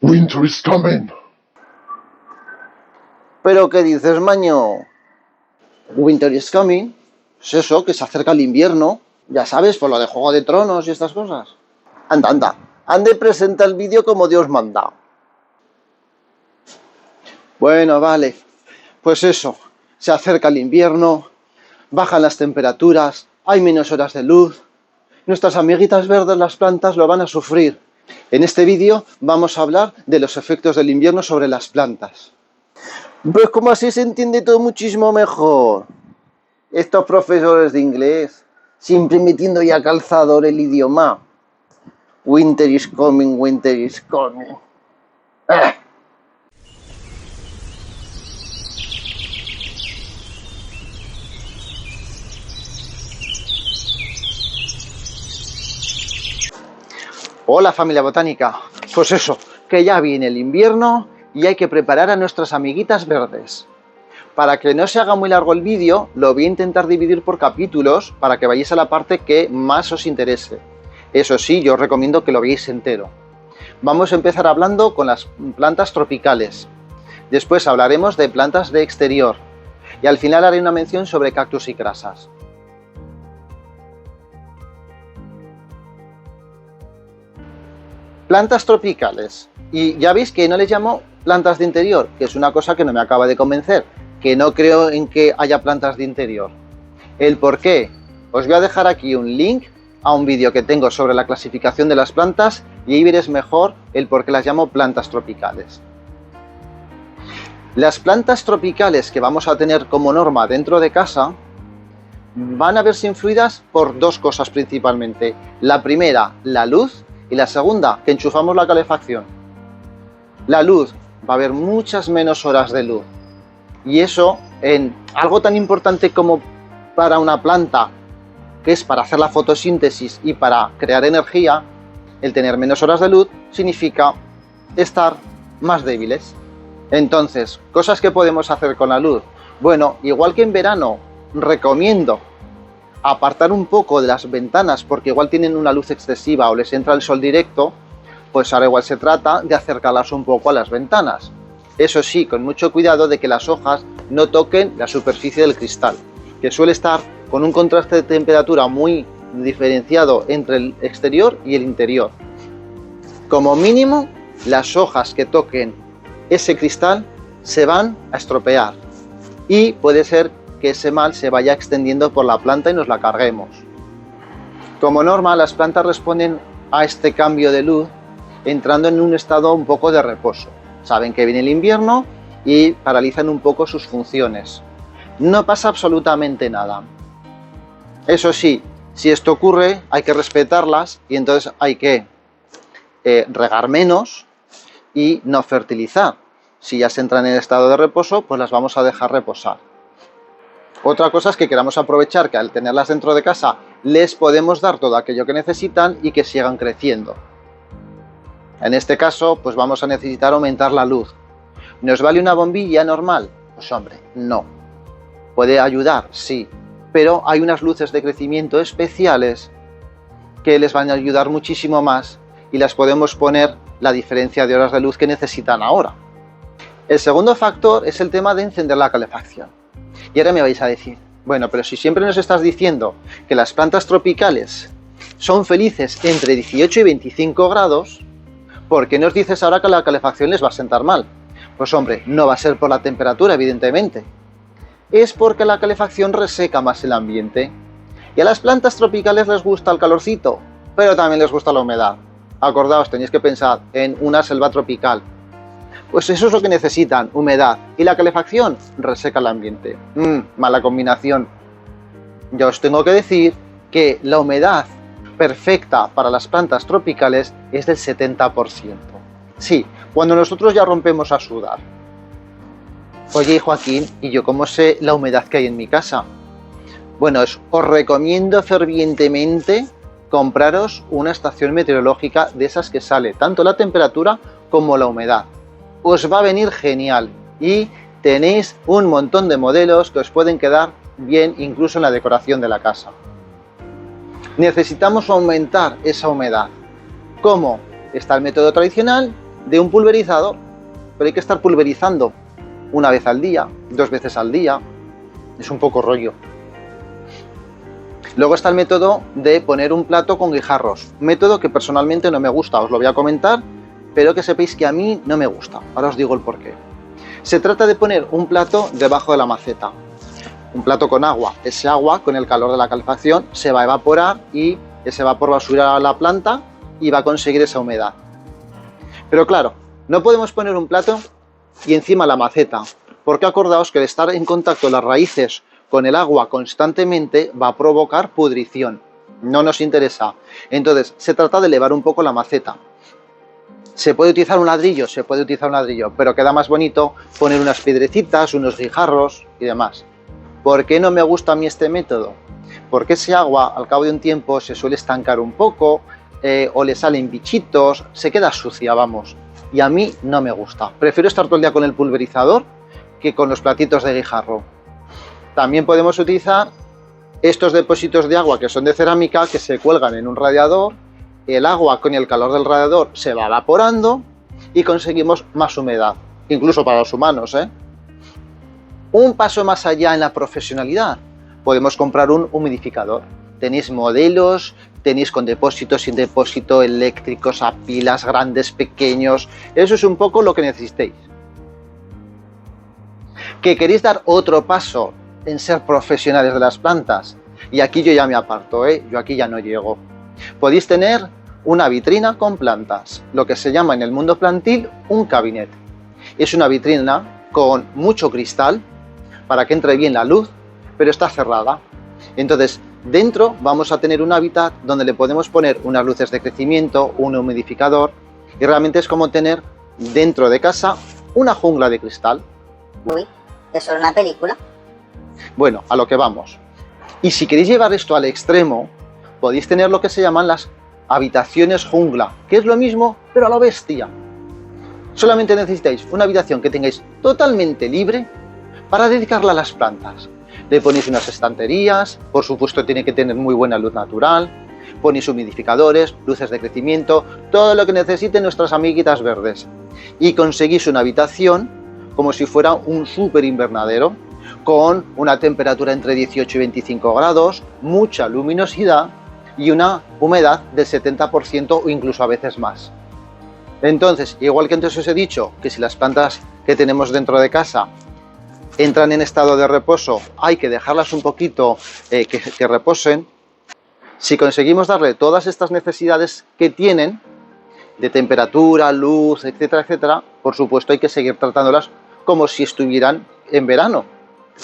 Winter is coming. ¿Pero qué dices, maño? Winter is coming. Es eso, que se acerca el invierno. Ya sabes, por lo de Juego de Tronos y estas cosas. Anda, anda. Ande, presenta el vídeo como Dios manda. Bueno, vale. Pues eso. Se acerca el invierno. Bajan las temperaturas. Hay menos horas de luz. Nuestras amiguitas verdes, las plantas, lo van a sufrir. En este vídeo vamos a hablar de los efectos del invierno sobre las plantas. Pues como así se entiende todo muchísimo mejor. Estos profesores de inglés, siempre metiendo ya calzador el idioma. Winter is coming, winter is coming. ¡Ah! Hola familia botánica, pues eso, que ya viene el invierno y hay que preparar a nuestras amiguitas verdes. Para que no se haga muy largo el vídeo, lo voy a intentar dividir por capítulos para que vayáis a la parte que más os interese. Eso sí, yo os recomiendo que lo veáis entero. Vamos a empezar hablando con las plantas tropicales. Después hablaremos de plantas de exterior. Y al final haré una mención sobre cactus y crasas. Plantas tropicales. Y ya veis que no les llamo plantas de interior, que es una cosa que no me acaba de convencer, que no creo en que haya plantas de interior. ¿El por qué? Os voy a dejar aquí un link a un vídeo que tengo sobre la clasificación de las plantas y ahí veréis mejor el por qué las llamo plantas tropicales. Las plantas tropicales que vamos a tener como norma dentro de casa van a verse influidas por dos cosas principalmente. La primera, la luz, y la segunda, que enchufamos la calefacción. La luz, va a haber muchas menos horas de luz. Y eso, en algo tan importante como para una planta, que es para hacer la fotosíntesis y para crear energía, el tener menos horas de luz significa estar más débiles. Entonces, cosas que podemos hacer con la luz. Bueno, igual que en verano, recomiendo apartar un poco de las ventanas porque igual tienen una luz excesiva o les entra el sol directo, pues ahora igual se trata de acercarlas un poco a las ventanas. Eso sí, con mucho cuidado de que las hojas no toquen la superficie del cristal, que suele estar con un contraste de temperatura muy diferenciado entre el exterior y el interior. Como mínimo, las hojas que toquen ese cristal se van a estropear y puede ser que ese mal se vaya extendiendo por la planta y nos la carguemos. Como norma, las plantas responden a este cambio de luz entrando en un estado un poco de reposo. Saben que viene el invierno y paralizan un poco sus funciones. No pasa absolutamente nada. Eso sí, si esto ocurre, hay que respetarlas y entonces hay que regar menos y no fertilizar. Si ya se entran en el estado de reposo, pues las vamos a dejar reposar. Otra cosa es que queramos aprovechar que al tenerlas dentro de casa les podemos dar todo aquello que necesitan y que sigan creciendo. En este caso, pues vamos a necesitar aumentar la luz. ¿Nos vale una bombilla normal? Pues hombre, no. Puede ayudar, sí, pero hay unas luces de crecimiento especiales que les van a ayudar muchísimo más y las podemos poner la diferencia de horas de luz que necesitan ahora. El segundo factor es el tema de encender la calefacción. Y ahora me vais a decir, bueno, pero si siempre nos estás diciendo que las plantas tropicales son felices entre 18 y 25 grados, ¿por qué nos dices ahora que la calefacción les va a sentar mal? Pues hombre, no va a ser por la temperatura, evidentemente. Es porque la calefacción reseca más el ambiente. Y a las plantas tropicales les gusta el calorcito, pero también les gusta la humedad. Acordaos, tenéis que pensar en una selva tropical. Pues eso es lo que necesitan, humedad. Y la calefacción reseca el ambiente. Mala combinación. Ya os tengo que decir que la humedad perfecta para las plantas tropicales es del 70%. Sí, cuando nosotros ya rompemos a sudar. Oye, Joaquín, ¿y yo cómo sé la humedad que hay en mi casa? Bueno, os recomiendo fervientemente compraros una estación meteorológica de esas que sale tanto la temperatura como la humedad. Os va a venir genial y tenéis un montón de modelos que os pueden quedar bien incluso en la decoración de la casa. Necesitamos aumentar esa humedad. ¿Cómo? Está el método tradicional de un pulverizador, pero hay que estar pulverizando una vez al día, 2 veces al día, es un poco rollo. Luego está el método de poner un plato con guijarros, método que personalmente no me gusta, os lo voy a comentar, pero que sepáis que a mí no me gusta, ahora os digo el porqué. Se trata de poner un plato debajo de la maceta, un plato con agua, ese agua con el calor de la calefacción se va a evaporar y ese vapor va a subir a la planta y va a conseguir esa humedad. Pero claro, no podemos poner un plato y encima la maceta, porque acordaos que el estar en contacto las raíces con el agua constantemente va a provocar pudrición, no nos interesa. Entonces se trata de elevar un poco la maceta. ¿Se puede utilizar un ladrillo? Se puede utilizar un ladrillo, pero queda más bonito poner unas piedrecitas, unos guijarros y demás. ¿Por qué no me gusta a mí este método? Porque ese agua al cabo de un tiempo se suele estancar un poco, o le salen bichitos, se queda sucia, vamos. Y a mí no me gusta. Prefiero estar todo el día con el pulverizador que con los platitos de guijarro. También podemos utilizar estos depósitos de agua que son de cerámica, que se cuelgan en un radiador. El agua con el calor del radiador se va evaporando y conseguimos más humedad, incluso para los humanos, ¿eh? Un paso más allá en la profesionalidad, podemos comprar un humidificador. Tenéis modelos, tenéis con depósito, sin depósito, eléctricos, a pilas, grandes, pequeños. Eso es un poco lo que necesitéis. ¿Que queréis dar otro paso en ser profesionales de las plantas? Y aquí yo ya me aparto, yo aquí ya no llego. Podéis tener una vitrina con plantas, lo que se llama en el mundo plantil un cabinet. Es una vitrina con mucho cristal para que entre bien la luz, pero está cerrada. Entonces, dentro vamos a tener un hábitat donde le podemos poner unas luces de crecimiento, un humidificador, y realmente es como tener dentro de casa una jungla de cristal. Uy, ¿eso es una película? Bueno, a lo que vamos. Y si queréis llevar esto al extremo, podéis tener lo que se llaman las habitaciones jungla, que es lo mismo, pero a lo bestia. Solamente necesitáis una habitación que tengáis totalmente libre para dedicarla a las plantas. Le ponéis unas estanterías, por supuesto tiene que tener muy buena luz natural, ponéis humidificadores, luces de crecimiento, todo lo que necesiten nuestras amiguitas verdes. Y conseguís una habitación como si fuera un súper invernadero, con una temperatura entre 18 y 25 grados, mucha luminosidad y una humedad del 70% o incluso a veces más. Entonces, igual que antes os he dicho que si las plantas que tenemos dentro de casa entran en estado de reposo, hay que dejarlas un poquito que reposen. Si conseguimos darle todas estas necesidades que tienen, de temperatura, luz, etcétera, etcétera, por supuesto hay que seguir tratándolas como si estuvieran en verano,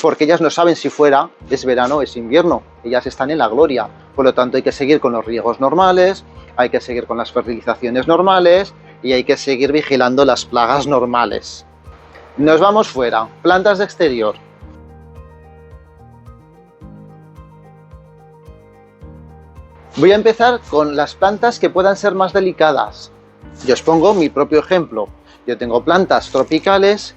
porque ellas no saben si fuera es verano o es invierno, ellas están en la gloria, por lo tanto hay que seguir con los riegos normales, hay que seguir con las fertilizaciones normales y hay que seguir vigilando las plagas normales. Nos vamos fuera, plantas de exterior. Voy a empezar con las plantas que puedan ser más delicadas. Yo os pongo mi propio ejemplo. Yo tengo plantas tropicales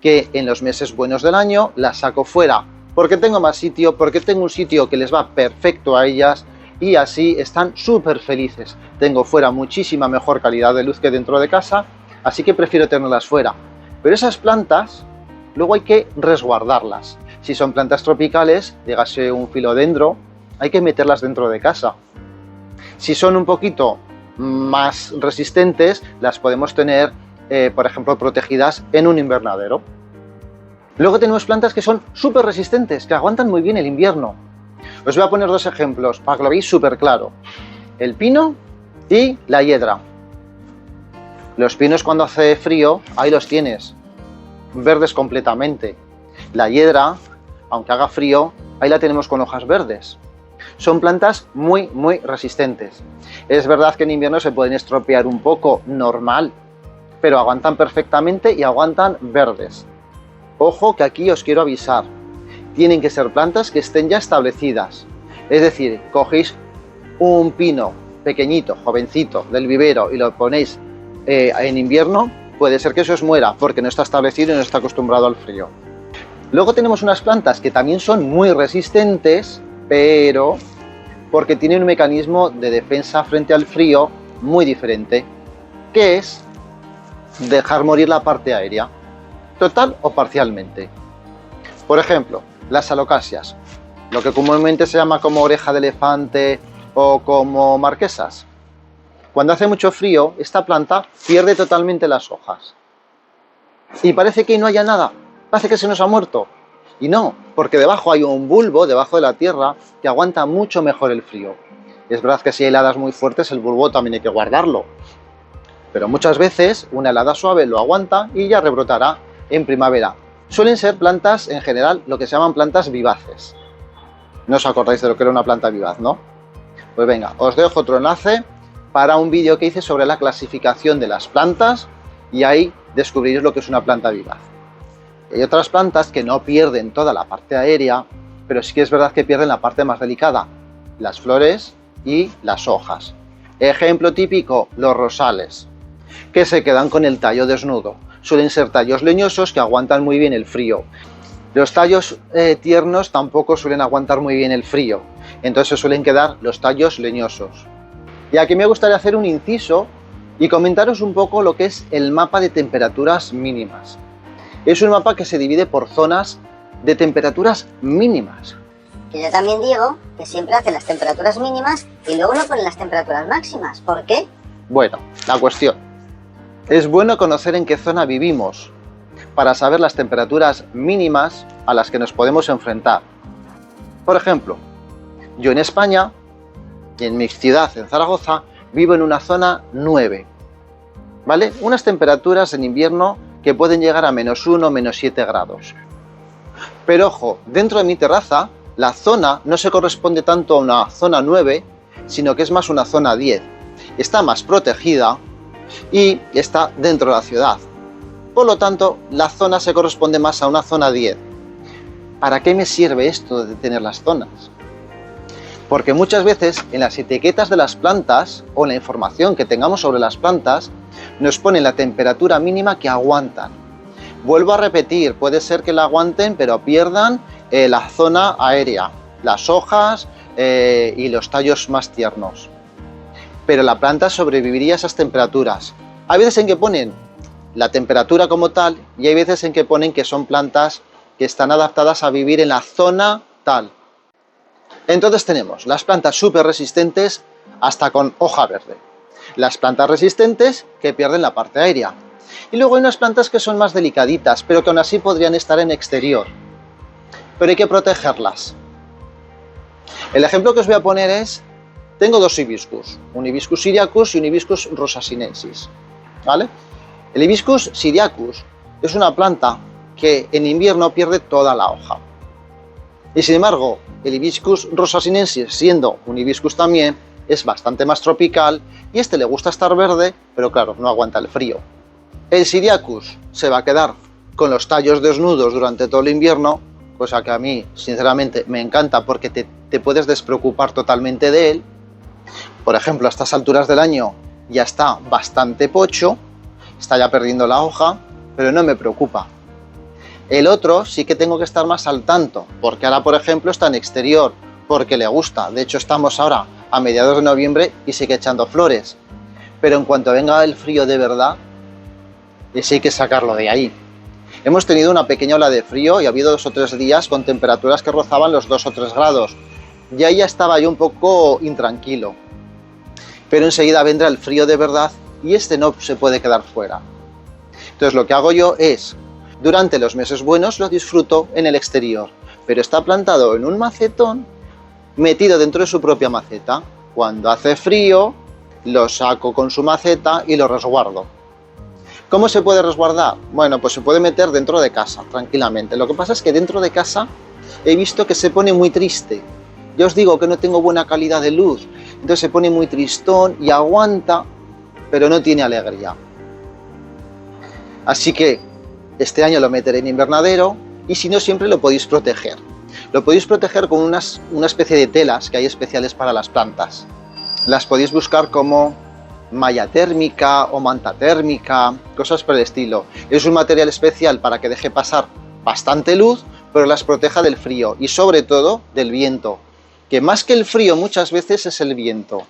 que en los meses buenos del año las saco fuera porque tengo más sitio, porque tengo un sitio que les va perfecto a ellas y así están súper felices. Tengo fuera muchísima mejor calidad de luz que dentro de casa, así que prefiero tenerlas fuera. Pero esas plantas luego hay que resguardarlas. Si son plantas tropicales, dígase un filodendro, hay que meterlas dentro de casa. Si son un poquito más resistentes, las podemos tener, por ejemplo, protegidas en un invernadero. Luego tenemos plantas que son súper resistentes, que aguantan muy bien el invierno. Os voy a poner 2 ejemplos para que lo veáis súper claro. El pino y la hiedra. Los pinos cuando hace frío, ahí los tienes, verdes completamente. La hiedra, aunque haga frío, ahí la tenemos con hojas verdes. Son plantas muy, muy resistentes. Es verdad que en invierno se pueden estropear un poco, normal, pero aguantan perfectamente y aguantan verdes. Ojo que aquí os quiero avisar, tienen que ser plantas que estén ya establecidas. Es decir, cogéis un pino pequeñito, jovencito, del vivero y lo ponéis en invierno, puede ser que eso os muera porque no está establecido y no está acostumbrado al frío. Luego tenemos unas plantas que también son muy resistentes, pero porque tienen un mecanismo de defensa frente al frío muy diferente, que es dejar morir la parte aérea, total o parcialmente. Por ejemplo, las alocasias, lo que comúnmente se llama como oreja de elefante o como marquesas. Cuando hace mucho frío, esta planta pierde totalmente las hojas. Y parece que no haya nada, parece que se nos ha muerto. Y no, porque debajo hay un bulbo, debajo de la tierra, que aguanta mucho mejor el frío. Es verdad que si hay heladas muy fuertes, el bulbo también hay que guardarlo. Pero muchas veces una helada suave lo aguanta y ya rebrotará en primavera. Suelen ser plantas, en general, lo que se llaman plantas vivaces. No os acordáis de lo que era una planta vivaz, ¿no? Pues venga, os dejo otro enlace para un vídeo que hice sobre la clasificación de las plantas y ahí descubriréis lo que es una planta vivaz. Hay otras plantas que no pierden toda la parte aérea, pero sí que es verdad que pierden la parte más delicada, las flores y las hojas. Ejemplo típico, los rosales, que se quedan con el tallo desnudo. Suelen ser tallos leñosos que aguantan muy bien el frío. Los tallos tiernos tampoco suelen aguantar muy bien el frío, entonces se suelen quedar los tallos leñosos. Y aquí me gustaría hacer un inciso y comentaros un poco lo que es el mapa de temperaturas mínimas. Es un mapa que se divide por zonas de temperaturas mínimas. Que yo también digo que siempre hacen las temperaturas mínimas y luego no ponen las temperaturas máximas. ¿Por qué? Bueno, la cuestión. Es bueno conocer en qué zona vivimos para saber las temperaturas mínimas a las que nos podemos enfrentar. Por ejemplo, yo en España, en mi ciudad, en Zaragoza, vivo en una zona 9, ¿vale? Unas temperaturas en invierno que pueden llegar a -1, -7 grados. Pero ojo, dentro de mi terraza, la zona no se corresponde tanto a una zona 9, sino que es más una zona 10. Está más protegida y está dentro de la ciudad. Por lo tanto, la zona se corresponde más a una zona 10. ¿Para qué me sirve esto de tener las zonas? Porque muchas veces en las etiquetas de las plantas o en la información que tengamos sobre las plantas nos ponen la temperatura mínima que aguantan. Vuelvo a repetir, puede ser que la aguanten pero pierdan la zona aérea, las hojas y los tallos más tiernos. Pero la planta sobreviviría a esas temperaturas. Hay veces en que ponen la temperatura como tal y hay veces en que ponen que son plantas que están adaptadas a vivir en la zona tal. Entonces tenemos las plantas súper resistentes hasta con hoja verde. Las plantas resistentes que pierden la parte aérea. Y luego hay unas plantas que son más delicaditas, pero que aún así podrían estar en exterior. Pero hay que protegerlas. El ejemplo que os voy a poner es, tengo dos hibiscus, un hibiscus syriacus y un hibiscus rosasinensis, ¿vale? El hibiscus syriacus es una planta que en invierno pierde toda la hoja. Y sin embargo, el hibiscus rosasinensis, siendo un hibiscus también, es bastante más tropical y este le gusta estar verde, pero claro, no aguanta el frío. El syriacus se va a quedar con los tallos desnudos durante todo el invierno, cosa que a mí, sinceramente, me encanta porque te puedes despreocupar totalmente de él. Por ejemplo, a estas alturas del año ya está bastante pocho, está ya perdiendo la hoja, pero no me preocupa. El otro sí que tengo que estar más al tanto, porque ahora, por ejemplo, está en exterior, porque le gusta. De hecho, estamos ahora a mediados de noviembre y sigue echando flores. Pero en cuanto venga el frío de verdad, ese hay que sacarlo de ahí. Hemos tenido una pequeña ola de frío y ha habido 2 o 3 días con temperaturas que rozaban los 2 o 3 grados. Y ahí ya estaba yo un poco intranquilo. Pero enseguida vendrá el frío de verdad y este no se puede quedar fuera. Entonces lo que hago yo es, durante los meses buenos lo disfruto en el exterior, pero está plantado en un macetón, metido dentro de su propia maceta. Cuando hace frío, lo saco con su maceta y lo resguardo. ¿Cómo se puede resguardar? Bueno, pues se puede meter dentro de casa, tranquilamente. Lo que pasa es que dentro de casa he visto que se pone muy triste. Yo os digo que no tengo buena calidad de luz, entonces se pone muy tristón y aguanta, pero no tiene alegría. Así que este año lo meteré en invernadero y si no, siempre lo podéis proteger. Lo podéis proteger con una especie de telas que hay especiales para las plantas. Las podéis buscar como malla térmica o manta térmica, cosas por el estilo. Es un material especial para que deje pasar bastante luz, pero las proteja del frío y sobre todo del viento, que más que el frío muchas veces es el viento.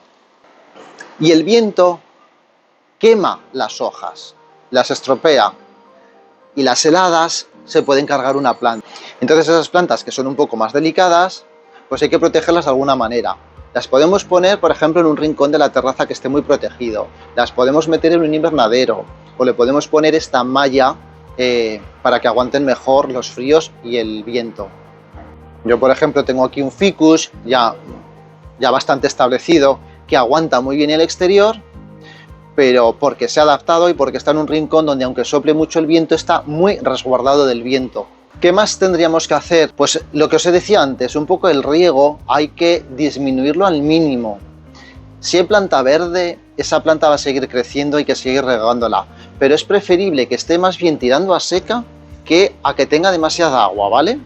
Y el viento quema las hojas, las estropea, y las heladas se pueden cargar una planta. Entonces esas plantas que son un poco más delicadas, pues hay que protegerlas de alguna manera. Las podemos poner, por ejemplo, en un rincón de la terraza que esté muy protegido. Las podemos meter en un invernadero o le podemos poner esta malla para que aguanten mejor los fríos y el viento. Yo, por ejemplo, tengo aquí un ficus ya bastante establecido que aguanta muy bien el exterior, pero porque se ha adaptado y porque está en un rincón donde, aunque sople mucho el viento, está muy resguardado del viento. ¿Qué más tendríamos que hacer? Pues lo que os decía antes, un poco el riego hay que disminuirlo al mínimo. Si hay planta verde, esa planta va a seguir creciendo, hay que seguir regándola, pero es preferible que esté más bien tirando a seca que a que tenga demasiada agua, ¿vale?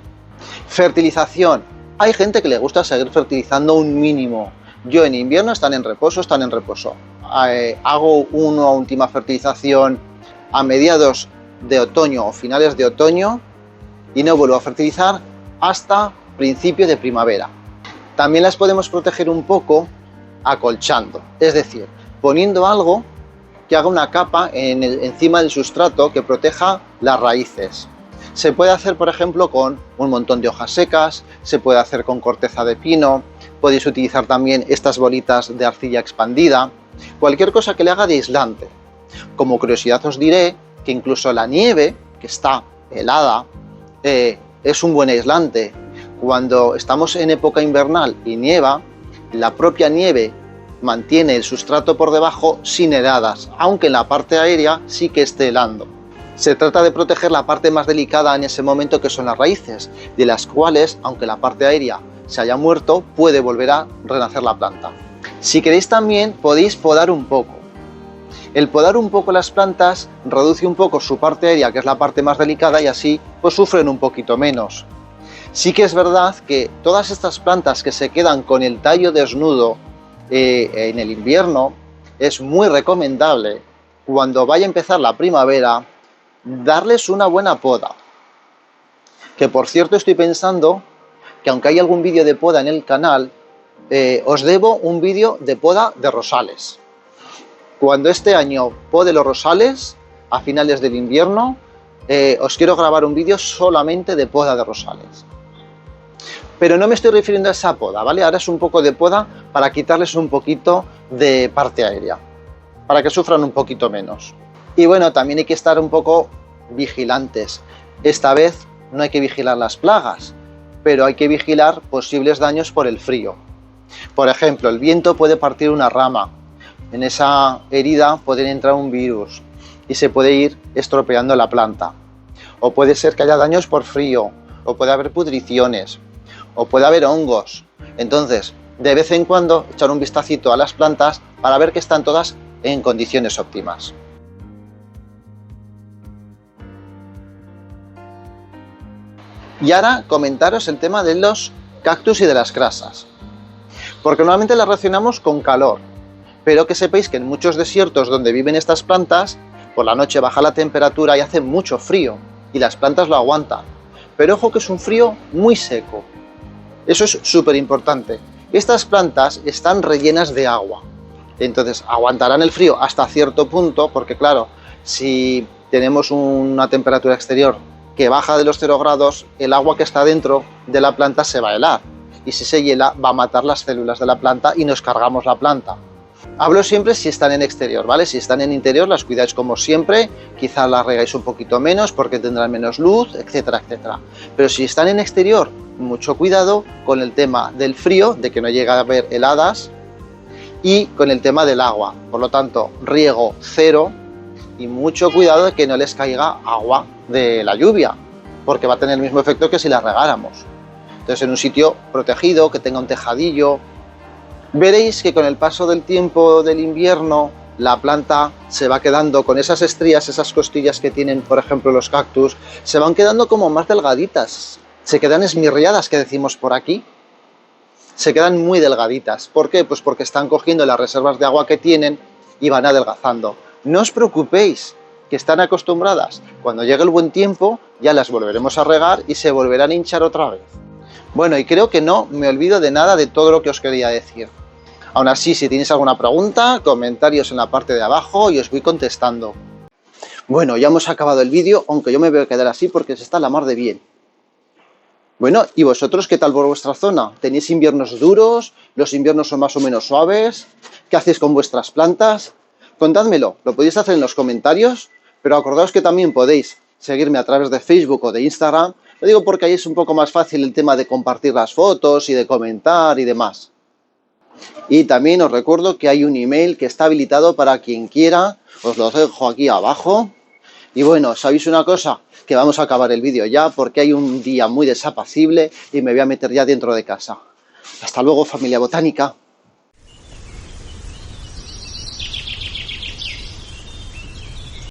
Fertilización. Hay gente que le gusta seguir fertilizando un mínimo. Yo en invierno están en reposo. Hago una última fertilización a mediados de otoño o finales de otoño y no vuelvo a fertilizar hasta principio de primavera. También las podemos proteger un poco acolchando, es decir, poniendo algo que haga una capa encima del sustrato que proteja las raíces. Se puede hacer, por ejemplo, con un montón de hojas secas, se puede hacer con corteza de pino, podéis utilizar también estas bolitas de arcilla expandida, cualquier cosa que le haga de aislante. Como curiosidad os diré que incluso la nieve, que está helada, es un buen aislante. Cuando estamos en época invernal y nieva, la propia nieve mantiene el sustrato por debajo sin heladas, aunque en la parte aérea sí que esté helando. Se trata de proteger la parte más delicada en ese momento, que son las raíces, de las cuales, aunque la parte aérea se haya muerto, puede volver a renacer la planta. Si queréis también podéis podar un poco. El podar un poco las plantas reduce un poco su parte aérea, que es la parte más delicada, y así pues sufren un poquito menos. Sí que es verdad que todas estas plantas que se quedan con el tallo desnudo en el invierno, es muy recomendable cuando vaya a empezar la primavera darles una buena poda. Que por cierto estoy pensando que, aunque hay algún vídeo de poda en el canal, os debo un vídeo de poda de rosales. Cuando este año pode los rosales, a finales del invierno, os quiero grabar un vídeo solamente de poda de rosales. Pero no me estoy refiriendo a esa poda, ¿vale? Ahora es un poco de poda para quitarles un poquito de parte aérea, para que sufran un poquito menos. Y bueno, también hay que estar un poco vigilantes. Esta vez no hay que vigilar las plagas, pero hay que vigilar posibles daños por el frío. Por ejemplo, el viento puede partir una rama. En esa herida puede entrar un virus y se puede ir estropeando la planta. O puede ser que haya daños por frío, o puede haber pudriciones, o puede haber hongos. Entonces, de vez en cuando, echar un vistacito a las plantas para ver que están todas en condiciones óptimas. Y ahora comentaros el tema de los cactus y de las crasas. Porque normalmente las relacionamos con calor, pero que sepáis que en muchos desiertos donde viven estas plantas, por la noche baja la temperatura y hace mucho frío, y las plantas lo aguantan. Pero ojo que es un frío muy seco. Eso es súper importante. Estas plantas están rellenas de agua, entonces aguantarán el frío hasta cierto punto, porque claro, si tenemos una temperatura exterior que baja de los 0 grados, el agua que está dentro de la planta se va a helar, y si se hiela va a matar las células de la planta y nos cargamos la planta. Hablo siempre si están en exterior, ¿vale? Si están en interior las cuidáis como siempre, quizás las regáis un poquito menos porque tendrán menos luz, etcétera, etcétera. Pero si están en exterior, mucho cuidado con el tema del frío, de que no llegue a haber heladas, y con el tema del agua. Por lo tanto, riego cero y mucho cuidado de que no les caiga agua de la lluvia, porque va a tener el mismo efecto que si las regáramos. Entonces, en un sitio protegido, que tenga un tejadillo. Veréis que con el paso del tiempo del invierno, la planta se va quedando con esas estrías, esas costillas que tienen, por ejemplo, los cactus, se van quedando como más delgaditas. Se quedan esmirriadas, que decimos por aquí. Se quedan muy delgaditas. ¿Por qué? Pues porque están cogiendo las reservas de agua que tienen y van adelgazando. No os preocupéis, que están acostumbradas. Cuando llegue el buen tiempo, ya las volveremos a regar y se volverán a hinchar otra vez. Bueno, y creo que no me olvido de nada de todo lo que os quería decir. Aún así, si tenéis alguna pregunta, comentarios en la parte de abajo y os voy contestando. Bueno, ya hemos acabado el vídeo, aunque yo me voy a quedar así porque se está la mar de bien. Bueno, ¿y vosotros qué tal por vuestra zona? ¿Tenéis inviernos duros? ¿Los inviernos son más o menos suaves? ¿Qué hacéis con vuestras plantas? Contádmelo, lo podéis hacer en los comentarios, pero acordaos que también podéis seguirme a través de Facebook o de Instagram. Lo digo porque ahí es un poco más fácil el tema de compartir las fotos y de comentar y demás. Y también os recuerdo que hay un email que está habilitado para quien quiera, os lo dejo aquí abajo. Y bueno, ¿sabéis una cosa? Que vamos a acabar el vídeo ya porque hay un día muy desapacible y me voy a meter ya dentro de casa. Hasta luego, familia botánica.